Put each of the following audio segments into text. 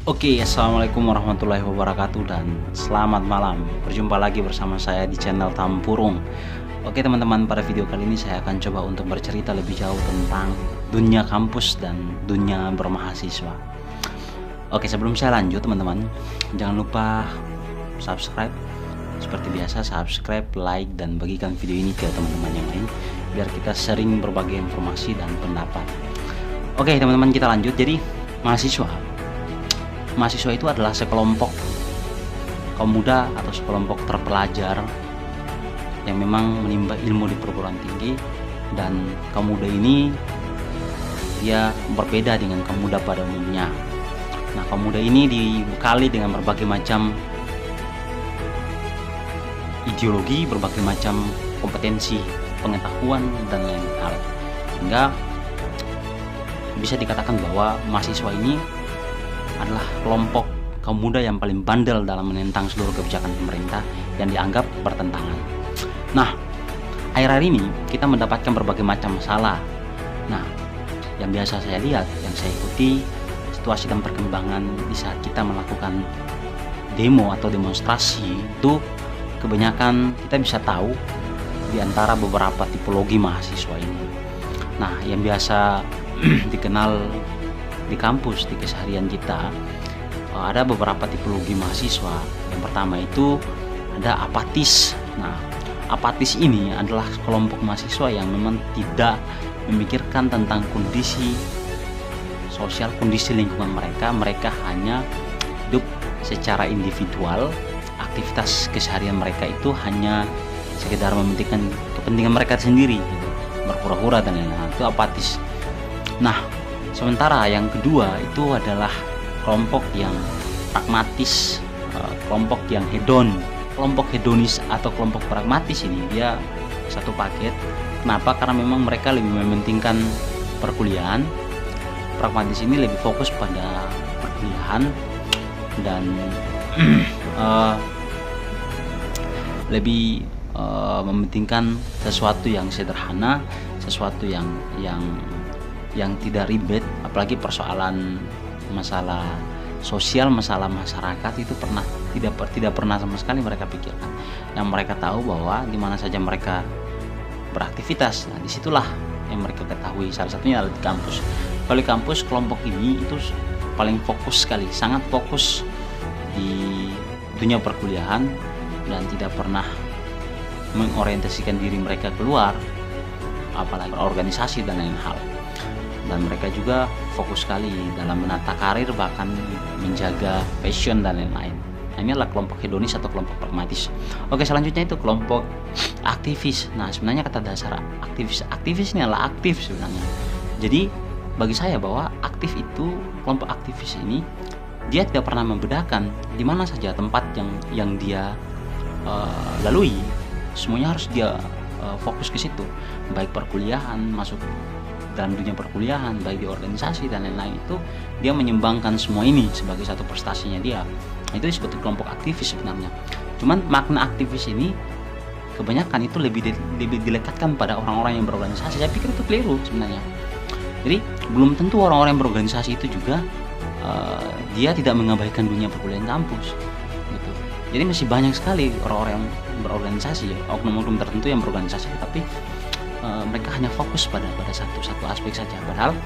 Oke, assalamualaikum warahmatullahi wabarakatuh dan selamat malam. Berjumpa lagi bersama saya di channel Tampurung. Oke teman-teman, pada video kali ini saya akan coba untuk bercerita lebih jauh tentang dunia kampus dan dunia bermahasiswa. Oke, sebelum saya lanjut teman-teman, jangan lupa subscribe. Seperti biasa, subscribe, like, dan bagikan video ini ke teman-teman yang lain biar kita sering berbagi informasi dan pendapat. Oke teman-teman, kita lanjut. Jadi mahasiswa itu adalah sekelompok kaum muda atau sekelompok terpelajar yang memang menimba ilmu di perguruan tinggi, dan kaum muda ini dia berbeda dengan kaum muda pada umumnya. Nah, kaum muda ini dibekali dengan berbagai macam ideologi, berbagai macam kompetensi, pengetahuan, dan lain hal, sehingga bisa dikatakan bahwa mahasiswa ini adalah kelompok kaum muda yang paling bandel dalam menentang seluruh kebijakan pemerintah yang dianggap bertentangan. Nah, akhir-akhir ini kita mendapatkan berbagai macam masalah. Nah, yang biasa saya lihat, yang saya ikuti situasi dan perkembangan di saat kita melakukan demo atau demonstrasi itu, kebanyakan kita bisa tahu di antara beberapa tipologi mahasiswa ini. Nah, yang biasa dikenal di kampus, di keseharian kita, ada beberapa tipologi mahasiswa. Yang pertama itu ada apatis. Nah, apatis ini adalah kelompok mahasiswa yang memang tidak memikirkan tentang kondisi sosial, kondisi lingkungan mereka. Mereka hanya hidup secara individual. Aktivitas keseharian mereka itu hanya sekedar mementingkan kepentingan mereka sendiri, gitu. Berhura-hura dan lain-lain. Itu apatis. Nah, sementara yang kedua itu adalah kelompok yang pragmatis, kelompok yang hedon. Kelompok hedonis atau kelompok pragmatis ini dia satu paket. Kenapa? Karena memang mereka lebih mementingkan perkuliahan. Pragmatis ini lebih fokus pada perkuliahan dan lebih mementingkan sesuatu yang sederhana, sesuatu yang tidak ribet, apalagi persoalan masalah sosial, masalah masyarakat itu tidak pernah sama sekali mereka pikirkan. Yang mereka tahu bahwa di mana saja mereka beraktivitas, nah disitulah yang mereka ketahui. Salah satunya adalah di kampus. Kalau di kampus, kelompok ini itu paling fokus sekali, sangat fokus di dunia perkuliahan dan tidak pernah mengorientasikan diri mereka keluar, apalagi organisasi dan lain hal. Dan mereka juga fokus sekali dalam menata karir, bahkan menjaga passion dan lain-lain. Nah, ini adalah kelompok hedonis atau kelompok pragmatis. Oke, selanjutnya itu kelompok aktivis. Nah, sebenarnya kata dasar aktivis ini adalah aktif sebenarnya. Jadi bagi saya bahwa aktif itu, kelompok aktivis ini dia tidak pernah membedakan di mana saja tempat yang dia lalui, semuanya harus dia fokus ke situ. Baik perkuliahan, masuk dalam dunia perkuliahan, baik di organisasi dan lain-lain, itu dia menyumbangkan semua ini sebagai satu prestasinya dia. Itu disebut kelompok aktivis sebenarnya. Cuman makna aktivis ini kebanyakan itu lebih dilekatkan pada orang-orang yang berorganisasi. Saya pikir itu keliru sebenarnya. Jadi belum tentu orang-orang yang berorganisasi itu juga dia tidak mengabaikan dunia perkuliahan kampus, gitu. Jadi masih banyak sekali orang-orang yang berorganisasi, ya, oknum-oknum tertentu yang berorganisasi, tapi mereka hanya fokus pada satu aspek saja. Padahal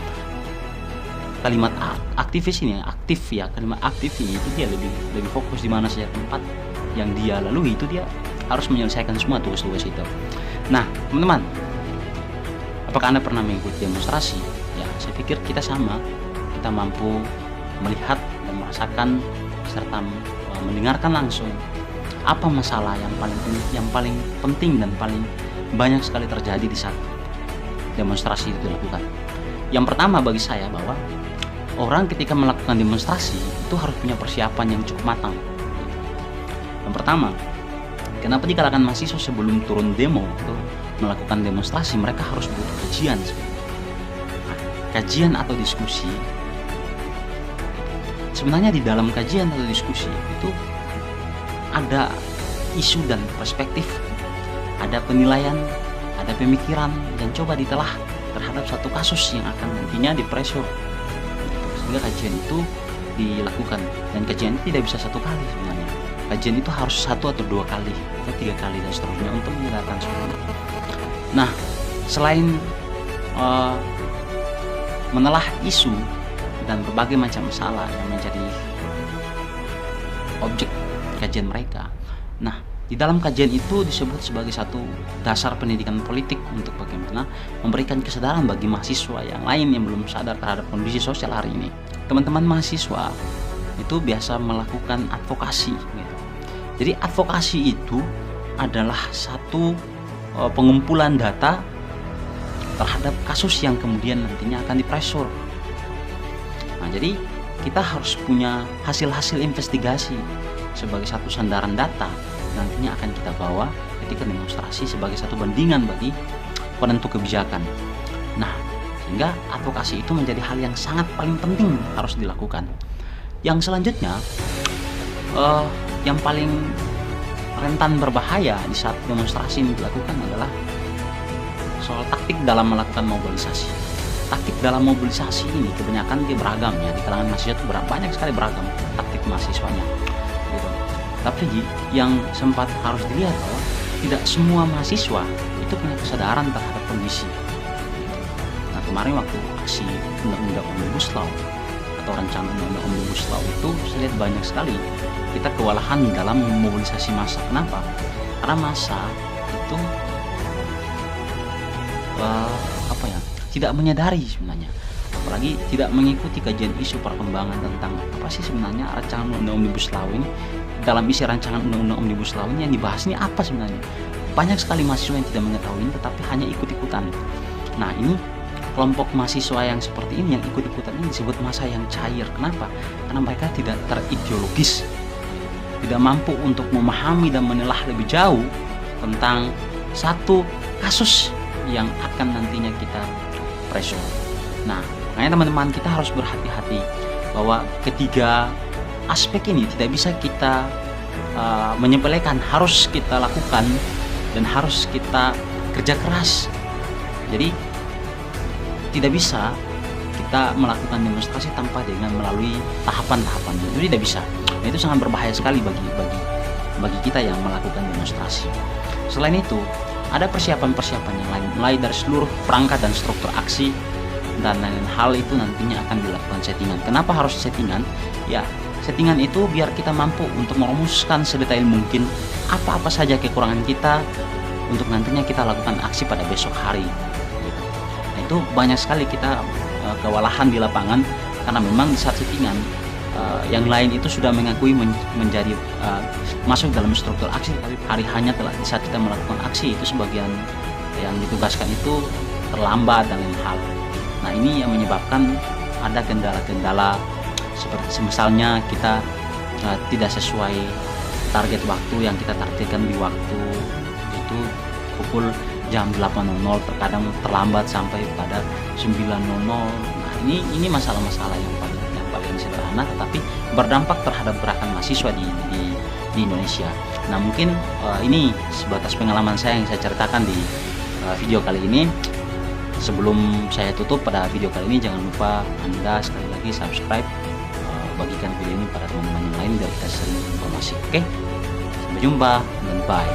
kalimat aktivis ini, kalimat aktif ini itu dia lebih fokus di mana saja tempat yang dia lalui, itu dia harus menyelesaikan semua tugas-tugas itu. Nah, teman-teman, apakah Anda pernah mengikuti demonstrasi? Ya, saya pikir kita sama. Kita mampu melihat dan merasakan serta mendengarkan langsung apa masalah yang paling penting dan paling banyak sekali terjadi di saat demonstrasi itu dilakukan. Yang pertama bagi saya, bahwa orang ketika melakukan demonstrasi itu harus punya persiapan yang cukup matang. Yang pertama, kenapa di kalangan mahasiswa sebelum turun demo itu melakukan demonstrasi, mereka harus butuh kajian. Nah, kajian atau diskusi, sebenarnya di dalam kajian atau diskusi itu ada isu dan perspektif, ada penilaian, ada pemikiran yang coba ditelah terhadap satu kasus yang akan nantinya dipressure. Sehingga kajian itu dilakukan, dan kajian itu tidak bisa satu kali sebenarnya. Kajian itu harus 1 atau 2 kali atau 3 kali dan seterusnya untuk menyadarkan semuanya. Nah, selain menelah isu dan berbagai macam masalah yang menjadi objek kajian mereka. Nah, di dalam kajian itu disebut sebagai satu dasar pendidikan politik untuk bagaimana memberikan kesadaran bagi mahasiswa yang lain yang belum sadar terhadap kondisi sosial hari ini. Teman-teman mahasiswa itu biasa melakukan advokasi gitu. Jadi advokasi itu adalah satu pengumpulan data terhadap kasus yang kemudian nantinya akan dipresur. Nah, jadi kita harus punya hasil-hasil investigasi sebagai satu sandaran data nantinya akan kita bawa ketika demonstrasi sebagai satu bandingan bagi penentu kebijakan. Nah, sehingga advokasi itu menjadi hal yang sangat paling penting harus dilakukan. Yang selanjutnya, yang paling rentan berbahaya di saat demonstrasi ini dilakukan adalah soal taktik dalam melakukan mobilisasi. Taktik dalam mobilisasi ini kebanyakan dia beragam ya, di kalangan mahasiswa itu banyak sekali beragam taktik mahasiswanya. Gitu. Tapi yang sempat harus dilihat bahwa tidak semua mahasiswa itu punya kesadaran terhadap kondisi. Nah, kemarin waktu aksi undang-undang Omnibus Law atau rancangan undang-undang Omnibus Law itu saya lihat banyak sekali kita kewalahan dalam memobilisasi massa. Kenapa? Karena massa itu tidak menyadari sebenarnya, apalagi tidak mengikuti kajian isu perkembangan tentang apa sih sebenarnya rancangan undang-undang Omnibus Law ini. Dalam isi rancangan undang-undang Omnibus Law ini yang dibahas ini apa sebenarnya? Banyak sekali mahasiswa yang tidak mengetahui tetapi hanya ikut-ikutan. Nah, ini kelompok mahasiswa yang seperti ini yang ikut-ikutan ini disebut massa yang cair. Kenapa? Karena mereka tidak terideologis, tidak mampu untuk memahami dan menelaah lebih jauh tentang satu kasus yang akan nantinya kita pressure. Nah, makanya teman-teman kita harus berhati-hati bahwa ketiga aspek ini tidak bisa kita menyepelekan, harus kita lakukan dan harus kita kerja keras. Jadi tidak bisa kita melakukan demonstrasi tanpa dengan melalui tahapan-tahapan itu tidak bisa. Nah, itu sangat berbahaya sekali bagi kita yang melakukan demonstrasi. Selain itu, ada persiapan-persiapan yang lain, mulai dari seluruh perangkat dan struktur aksi dan lain-lain hal itu nantinya akan dilakukan settingan. Kenapa harus settingan? Ya, settingan itu biar kita mampu untuk merumuskan sedetail mungkin apa-apa saja kekurangan kita untuk nantinya kita lakukan aksi pada besok hari. Nah, itu banyak sekali kita kewalahan di lapangan karena memang di saat settingan yang lain itu sudah mengakui menjadi masuk dalam struktur aksi, tapi hari hanya telah di saat kita melakukan aksi itu sebagian yang ditugaskan itu terlambat dan lain hal. Nah, ini yang menyebabkan ada kendala-kendala seperti misalnya kita tidak sesuai target waktu yang kita targetkan di waktu itu pukul jam 8.00, terkadang terlambat sampai pada 9.00. Nah, ini masalah-masalah yang paling sederhana tetapi berdampak terhadap gerakan mahasiswa di Indonesia. Nah, mungkin ini sebatas pengalaman saya yang saya ceritakan di video kali ini. Sebelum saya tutup pada video kali ini, jangan lupa Anda sekali lagi subscribe, bagikan video ini pada teman-teman yang lain biar kita sering informasi. Oke, sampai jumpa dan bye.